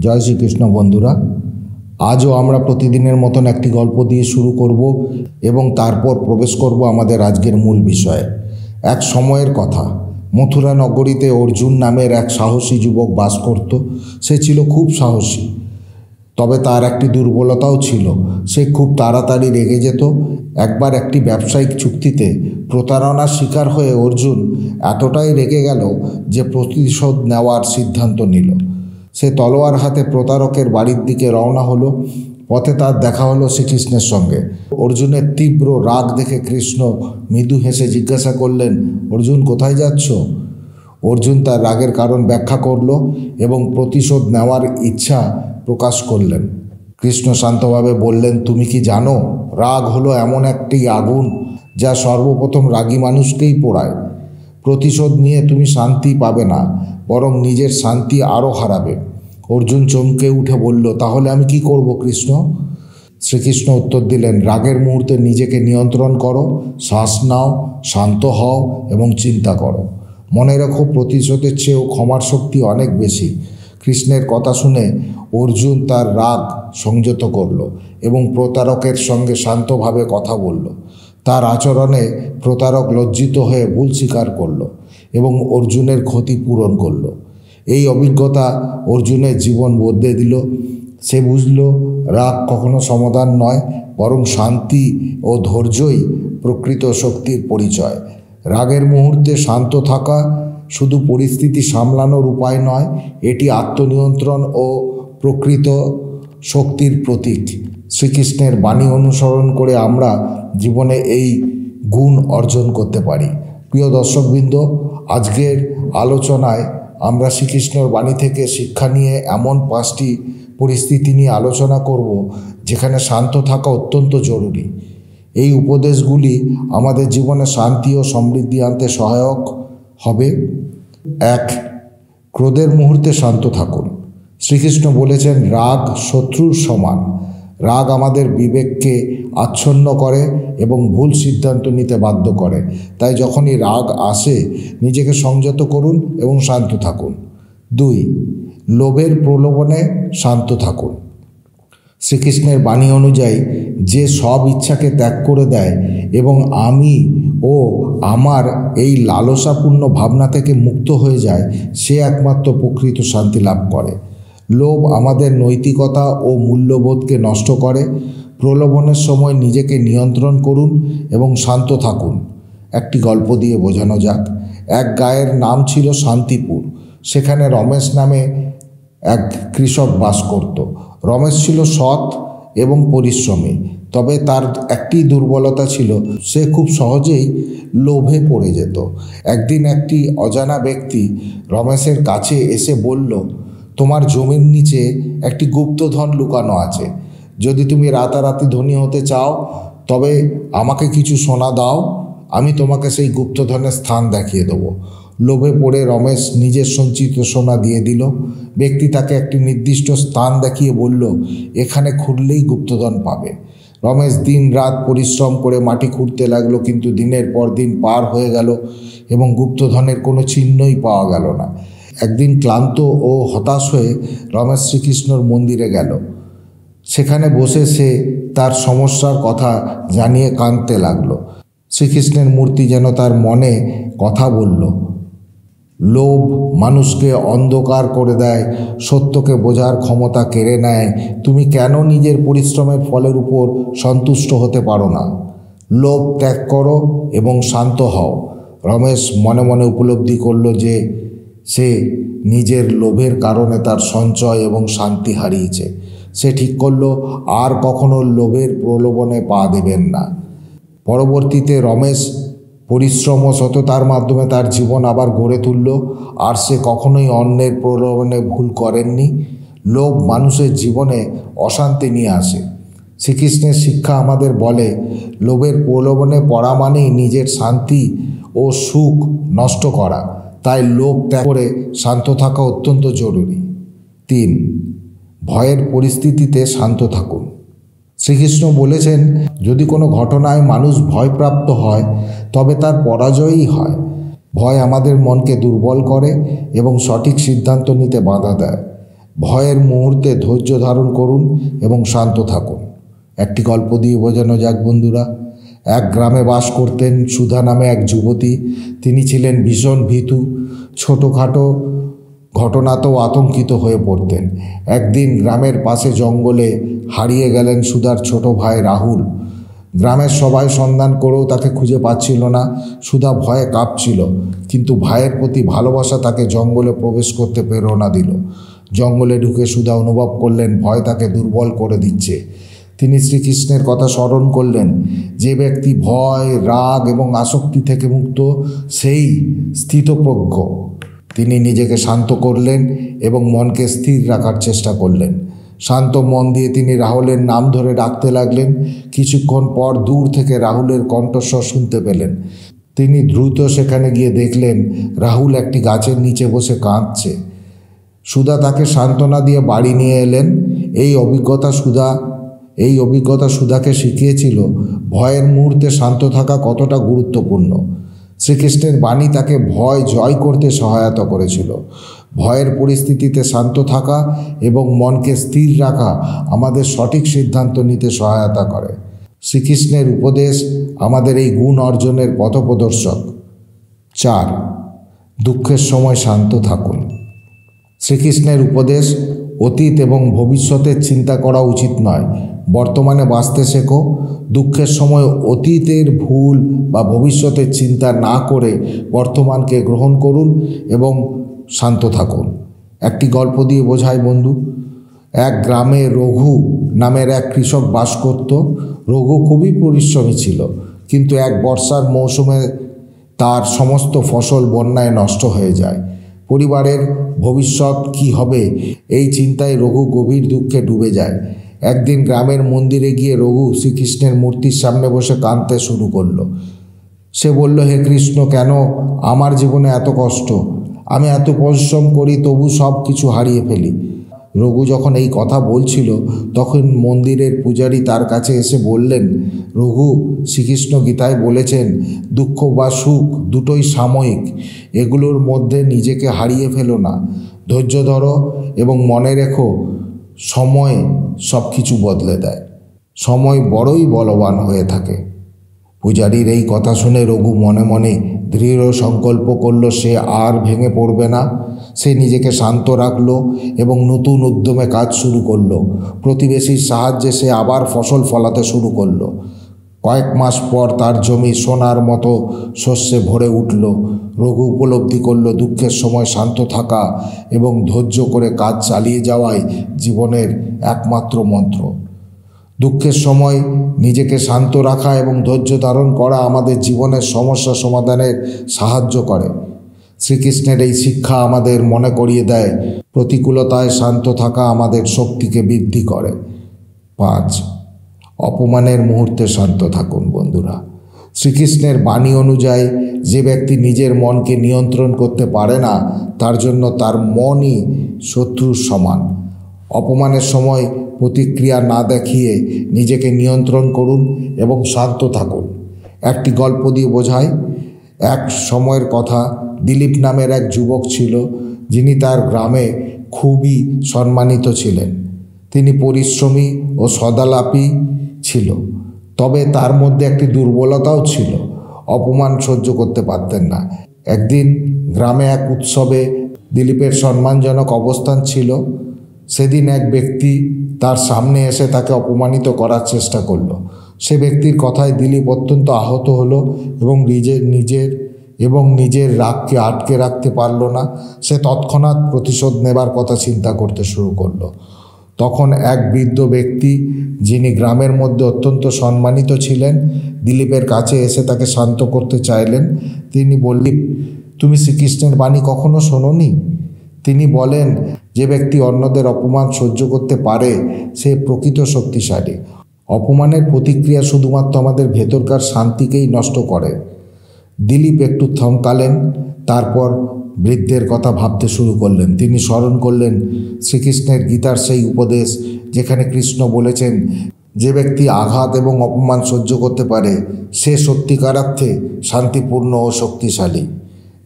জয় শ্রীকৃষ্ণ বন্ধুরা, আজও আমরা প্রতিদিনের মতন একটি গল্প দিয়ে শুরু করব এবং তারপর প্রবেশ করব আমাদের আজকের মূল বিষয়ে। এক সময়ের কথা, মথুরা নগরীতে অর্জুন নামের এক সাহসী যুবক বাস করত। সে ছিল খুব সাহসী, তবে তার একটি দুর্বলতাও ছিল। সে খুব তাড়াতাড়ি রেগে যেত। একবার একটি ব্যবসায়িক চুক্তিতে প্রতারণার শিকার হয়ে অর্জুন এতটাই রেগে গেল যে প্রতিশোধ নেওয়ার সিদ্ধান্ত নিল। সে তলোয়ার হাতে প্রতারকের বাড়ির দিকে রওনা হলো। পথে তার দেখা হলো শ্রীকৃষ্ণের সঙ্গে। অর্জুনের তীব্র রাগ দেখে কৃষ্ণ মৃদু হেসে জিজ্ঞাসা করলেন, অর্জুন কোথায় যাচ্ছ? অর্জুন তার রাগের কারণ ব্যাখ্যা করল এবং প্রতিশোধ নেওয়ার ইচ্ছা প্রকাশ করলেন। কৃষ্ণ শান্তভাবে বললেন, তুমি কি জানো, রাগ হলো এমন একটি আগুন যা সর্বপ্রথম রাগী মানুষকেই পোড়ায়। প্রতিশোধ নিয়ে তুমি শান্তি পাবে না, বরং নিজের শান্তি আরও হারাবে। অর্জুন চমকে উঠে বলল, তাহলে আমি কি করব কৃষ্ণ? শ্রীকৃষ্ণ উত্তর দিলেন, রাগের মুহূর্তে নিজেকে নিয়ন্ত্রণ করো, শ্বাস নাও, শান্ত হও এবং চিন্তা করো। মনে রাখো, প্রতিশোধের চেয়েও ক্ষমার শক্তি অনেক বেশি। কৃষ্ণের কথা শুনে অর্জুন তার রাগ সংযত করল এবং প্রতারকের সঙ্গে শান্তভাবে কথা বলল। তার আচরণে প্রতারক লজ্জিত হয়ে ভুল স্বীকার করল এবং অর্জুনের ক্ষতি পূরণ করল। এই অভিজ্ঞতা অর্জুনের জীবন বদলে দিল। সে বুঝল, রাগ কখনো সমাধান নয়, বরং শান্তি ও ধৈর্যই প্রকৃত শক্তির পরিচয়। রাগের মুহূর্তে শান্ত থাকা শুধু পরিস্থিতি সামলানোর উপায় নয়, এটি আত্মনিয়ন্ত্রণ ও প্রকৃত শক্তির প্রতীক। শ্রীকৃষ্ণের বাণী অনুসরণ করে আমরা জীবনে এই গুণ অর্জন করতে পারি। প্রিয় দর্শকবৃন্দ, আজকের আলোচনায় আমরা শ্রীকৃষ্ণর বাণী থেকে শিক্ষা নিয়ে এমন 5টি পরিস্থিতি নিয়ে আলোচনা করব যেখানে শান্ত থাকা অত্যন্ত জরুরি। এই উপদেশগুলি আমাদের জীবনে শান্তি ও সমৃদ্ধি আনতে সহায়ক হবে। 1. ক্রোধের মুহূর্তে শান্ত থাকুন। শ্রীকৃষ্ণ বলেছেন, রাগ শত্রুর সমান। রাগ আমাদের বিবেককে আচ্ছন্ন করে এবং ভুল সিদ্ধান্ত নিতে বাধ্য করে। তাই যখনই রাগ আসে, নিজেকে সংযত করুন এবং শান্ত থাকুন। 2. লোভের প্রলোভনে শান্ত থাকুন। শ্রীকৃষ্ণের বাণী অনুযায়ী যে সব ইচ্ছাকে ত্যাগ করে দেয় এবং আমি ও আমার এই লালসাপূর্ণ ভাবনা থেকে মুক্ত হয়ে যায়, সে একমাত্র প্রকৃত শান্তি লাভ করে। লোভ আমাদের নৈতিকতা ও মূল্যবোধকে নষ্ট করে। প্রলোভনের সময় নিজেকে নিয়ন্ত্রণ করুন এবং শান্ত থাকুন। একটি গল্প দিয়ে বোঝানো যাক। এক গাঁয়ের নাম ছিল শান্তিপুর। সেখানে রমেশ নামে এক কৃষক বাস করত। রমেশ ছিল সৎ এবং পরিশ্রমী, তবে তার একটি দুর্বলতা ছিল, সে খুব সহজেই লোভে পড়ে যেত। একদিন একটি অজানা ব্যক্তি রমেশের কাছে এসে বলল, তোমার জমির নিচে একটি গুপ্তধন লুকানো আছে। যদি তুমি রাতারাতি ধনী হতে চাও, তবে আমাকে কিছু সোনা দাও, আমি তোমাকে সেই গুপ্তধনের স্থান দেখিয়ে দেবো। লোভে পড়ে রমেশ নিজের সঞ্চিত সোনা দিয়ে দিল। ব্যক্তি তাকে একটি নির্দিষ্ট স্থান দেখিয়ে বলল, এখানে খুঁড়লেই গুপ্তধন পাবে। রমেশ দিন রাত পরিশ্রম করে মাটি খুঁড়তে লাগলো, কিন্তু দিনের পর দিন পার হয়ে গেল এবং গুপ্তধনের কোনো চিহ্নই পাওয়া গেল না। একদিন ক্লান্ত ও হতাশ হয়ে রমেশ শ্রীকৃষ্ণর মন্দিরে গেল। সেখানে বসে সে তার সমস্যার কথা জানিয়ে কাঁদতে লাগলো। শ্রীকৃষ্ণের মূর্তি যেন তার মনে কথা বলল, লোভ মানুষকে অন্ধকার করে দেয়, সত্যকে বোঝার ক্ষমতা কেড়ে নেয়। তুমি কেন নিজের পরিশ্রমের ফলের উপর সন্তুষ্ট হতে পারো না? লোভ ত্যাগ করো এবং শান্ত হও। রমেশ মনে মনে উপলব্ধি করল যে সে নিজের লোভের কারণে তার সঞ্চয় এবং শান্তি হারিয়েছে। সে ঠিক করল আর কখনো লোভের প্রলোভনে পা দেবেন না। পরবর্তীতে রমেশ পরিশ্রম ও সততার মাধ্যমে তার জীবন আবার গড়ে তুলল, আর সে কখনোই অন্যের প্রলোভনে ভুল করেননি। লোভ মানুষের জীবনে অশান্তি নিয়ে আসে। শ্রীকৃষ্ণের শিক্ষা আমাদের বলে, লোভের প্রলোভনে পড়া মানেই নিজের শান্তি ও সুখ নষ্ট করা। তাই লোভ ত্যাগ করে শান্ত থাকা অত্যন্ত জরুরি। 3. ভয়ের পরিস্থিতিতে শান্ত থাকুন। শ্রীকৃষ্ণ বলেছেন, যদি কোনো ঘটনায় মানুষ ভয়প্রাপ্ত হয়, তবে তার পরাজয়ই হয়। ভয় আমাদের মনকে দুর্বল করে এবং সঠিক সিদ্ধান্ত নিতে বাধা দেয়। ভয়ের মুহূর্তে ধৈর্য ধারণ করুন এবং শান্ত থাকুন। একটি গল্প দিয়ে বোঝানো যাক বন্ধুরা। এক গ্রামে বাস করতেন সুধা নামে এক যুবতী। তিনি ছিলেন ভীষণ ভীতু, ছোটোখাটো ঘটনাতেও আতঙ্কিত হয়ে পড়তেন। একদিন গ্রামের পাশে জঙ্গলে হারিয়ে গেলেন সুধার ছোট ভাই রাহুল। গ্রামের সবাই সন্ধান করেও তাকে খুঁজে পাচ্ছিল না। সুধা ভয়ে কাঁপছিল, কিন্তু ভাইয়ের প্রতি ভালোবাসা তাকে জঙ্গলে প্রবেশ করতে প্রেরণা দিল। জঙ্গলে ঢুকে সুধা অনুভব করলেন ভয় তাকে দুর্বল করে দিচ্ছে। তিনি শ্রীকৃষ্ণের কথা স্মরণ করলেন। যে ব্যক্তি ভয়, রাগ এবং আসক্তি থেকে মুক্ত, সেই স্থিতপ্রজ্ঞ। তিনি নিজেকে শান্ত করলেন এবং মনকে স্থির রাখার চেষ্টা করলেন। শান্ত মন দিয়ে তিনি রাহুলের নাম ধরে ডাকতে লাগলেন। কিছুক্ষণ পর দূর থেকে রাহুলের কণ্ঠস্বর শুনতে পেলেন। তিনি দ্রুত সেখানে গিয়ে দেখলেন রাহুল একটি গাছের নিচে বসে কাঁদছে। সুধা তাকে সান্ত্বনা দিয়ে বাড়ি নিয়ে এলেন। এই অভিজ্ঞতা সুধাকে শিখিয়েছিল ভয়ের মুহূর্তে শান্ত থাকা কতটা গুরুত্বপূর্ণ। শ্রীকৃষ্ণের বাণী তাকে ভয় জয় করতে সহায়তা করেছিল। ভয়ের পরিস্থিতিতে শান্ত থাকা এবং মনকে স্থির রাখা আমাদের সঠিক সিদ্ধান্ত নিতে সহায়তা করে। শ্রীকৃষ্ণের উপদেশ আমাদের এই গুণ অর্জনের পথপ্রদর্শক। 4. দুঃখের সময় শান্ত থাকুন। শ্রীকৃষ্ণের উপদেশ, অতীত এবং ভবিষ্যতের চিন্তা করা উচিত নয়, বর্তমানে বাঁচতে শেখো। দুঃখের সময় অতীতের ভুল বা ভবিষ্যতের চিন্তা না করে বর্তমানকে গ্রহণ করুন এবং শান্ত থাকুন। একটি গল্প দিয়ে বোঝাই বন্ধু। এক গ্রামে রঘু নামের এক কৃষক বাস করত। রঘু খুবই পরিশ্রমী ছিল, কিন্তু এক বর্ষার মৌসুমে তার সমস্ত ফসল বন্যায় নষ্ট হয়ে যায়। পরিবারের ভবিষ্যৎ কি হবে, এই চিন্তায় রঘু গভীর দুঃখে ডুবে যায়। একদিন গ্রামের মন্দিরে গিয়ে রঘু শ্রীকৃষ্ণের মূর্তির সামনে বসে কাঁদতে শুরু করলো। সে বলল, হে কৃষ্ণ, কেন আমার জীবনে এত কষ্ট? আমি এত পরিশ্রম করি, তবু সব কিছু হারিয়ে ফেলি। রঘু যখন এই কথা বলছিল, তখন মন্দিরের পূজারী তার কাছে এসে বললেন, রঘু, শ্রীকৃষ্ণ গীতায় বলেছেন দুঃখ বা সুখ দুটোই সাময়িক। এগুলোর মধ্যে নিজেকে হারিয়ে ফেলো না। ধৈর্য ধরো এবং মনে রেখো, সময় সব কিছু বদলে দেয়। সময় বড়ই বলবান হয়ে থাকে। পূজারীর এই কথা শুনে রঘু মনে মনে দৃঢ় সংকল্প করল সে আর ভেঙে পড়বে না। সে নিজেকে শান্ত রাখল এবং নতুন উদ্যমে কাজ শুরু করল। প্রতিবেশীর সাহায্যে সে আবার ফসল ফলাতে শুরু করল। কয়েক মাস পর তার জমি সোনার মতো শস্যে ভরে উঠল। রঘু উপলব্ধি করল দুঃখের সময় শান্ত থাকা এবং ধৈর্য করে কাজ চালিয়ে যাওয়াই জীবনের একমাত্র মন্ত্র। দুঃখের সময় নিজেকে শান্ত রাখা এবং ধৈর্য ধারণ করা আমাদের জীবনের সমস্যা সমাধানের সাহায্য করে। শ্রীকৃষ্ণের এই শিক্ষা আমাদের মনে করিয়ে দেয় প্রতিকূলতায় শান্ত থাকা আমাদের শক্তিকে বৃদ্ধি করে। 5. অপমানের মুহূর্তে শান্ত থাকুন বন্ধুরা। শ্রীকৃষ্ণের বাণী অনুযায়ী যে ব্যক্তি নিজের মনকে নিয়ন্ত্রণ করতে পারে না, তার জন্য তার মনই শত্রুর সমান। অপমানের সময় প্রতিক্রিয়া না দেখিয়ে নিজেকে নিয়ন্ত্রণ করুন এবং শান্ত থাকুন। একটি গল্প দিয়ে বোঝায়। এক সময়ের কথা, দিলীপ নামের এক যুবক ছিল, যিনি তার গ্রামে খুবই সম্মানিত ছিলেন। তিনি পরিশ্রমী ও সদালাপী ছিল, তবে তার মধ্যে একটি দুর্বলতাও ছিল, অপমান সহ্য করতে পারতেন না। একদিন গ্রামে এক উৎসবে দিলীপের সম্মানজনক অবস্থান ছিল। সেদিন এক ব্যক্তি তার সামনে এসে তাকে অপমানিত করার চেষ্টা করল। সে ব্যক্তির কথায় দিলীপ অত্যন্ত আহত হলো এবং নিজের রাগকে আটকে রাখতে পারল না। সে তৎক্ষণাৎ প্রতিশোধ নেবার কথা চিন্তা করতে শুরু করলো। তখন এক বৃদ্ধ ব্যক্তি, যিনি গ্রামের মধ্যে অত্যন্ত সম্মানিত ছিলেন, দিলীপের কাছে এসে তাকে শান্ত করতে চাইলেন। তিনি বললেন, তুমি শ্রীকৃষ্ণের বাণী কখনো শোনোনি? তিনি বলেন, যে ব্যক্তি অন্যদের অপমান সহ্য করতে পারে সে প্রকৃত শক্তিশালী। অপমানের প্রতিক্রিয়া শুধুমাত্র আমাদের ভেতরকার শান্তিকেই নষ্ট করে। দিলীপ একটু থমকালেন, তারপর বৃদ্ধের কথা ভাবতে শুরু করলেন। তিনি স্মরণ করলেন শ্রীকৃষ্ণের গীতার সেই উপদেশ, যেখানে কৃষ্ণ বলেছেন, যে ব্যক্তি আঘাত এবং অপমান সহ্য করতে পারে সে সত্যিকার অর্থে শান্তিপূর্ণ ও শক্তিশালী।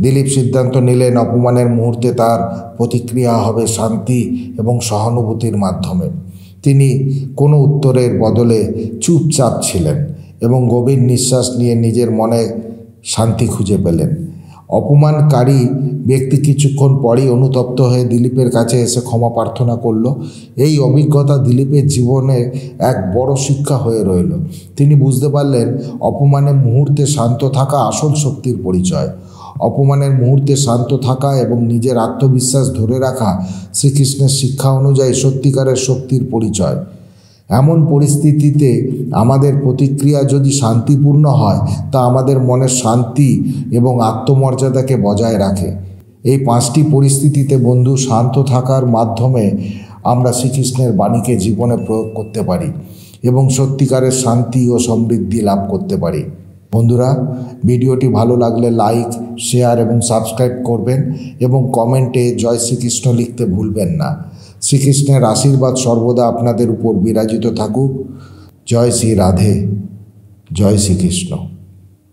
দিলীপ সিদ্ধান্ত নিলেন অপমানের মুহূর্তে তার প্রতিক্রিয়া হবে শান্তি এবং সহানুভূতির মাধ্যমে। তিনি কোনো উত্তরের বদলে চুপচাপ ছিলেন এবং গভীর নিঃশ্বাস নিয়ে নিজের মনে শান্তি খুঁজে পেলেন। অপমানকারী ব্যক্তি কিছুক্ষণ পরেই অনুতপ্ত হয়ে দিলীপের কাছে এসে ক্ষমা প্রার্থনা করল। এই অভিজ্ঞতা দিলীপের জীবনে এক বড় শিক্ষা হয়ে রইল। তিনি বুঝতে পারলেন অপমানের মুহূর্তে শান্ত থাকা আসল শক্তির পরিচয়। অপমানের মুহূর্তে শান্ত থাকা এবং নিজের আত্মবিশ্বাস ধরে রাখা শ্রীকৃষ্ণের শিক্ষা অনুযায়ী সত্যিকারের শক্তির পরিচয়। এমন পরিস্থিতিতে আমাদের প্রতিক্রিয়া যদি শান্তিপূর্ণ হয় তা আমাদের মনের শান্তি এবং আত্মমর্যাদাকে বজায় রাখে। এই 5টি পরিস্থিতিতে বন্ধু শান্ত থাকার মাধ্যমে আমরা শ্রীকৃষ্ণের বাণীকে জীবনে প্রয়োগ করতে পারি এবং সত্যিকারের শান্তি ও সমৃদ্ধি লাভ করতে পারি। বন্ধুরা, ভিডিওটি ভালো লাগলে লাইক, শেয়ার এবং সাবস্ক্রাইব করবেন এবং কমেন্টে জয় শ্রীকৃষ্ণ লিখতে ভুলবেন না। শ্রীকৃষ্ণের আশীর্বাদ সর্বদা আপনাদের উপর বিরাজিত থাকুক। জয় শ্রী রাধে, জয় শ্রীকৃষ্ণ।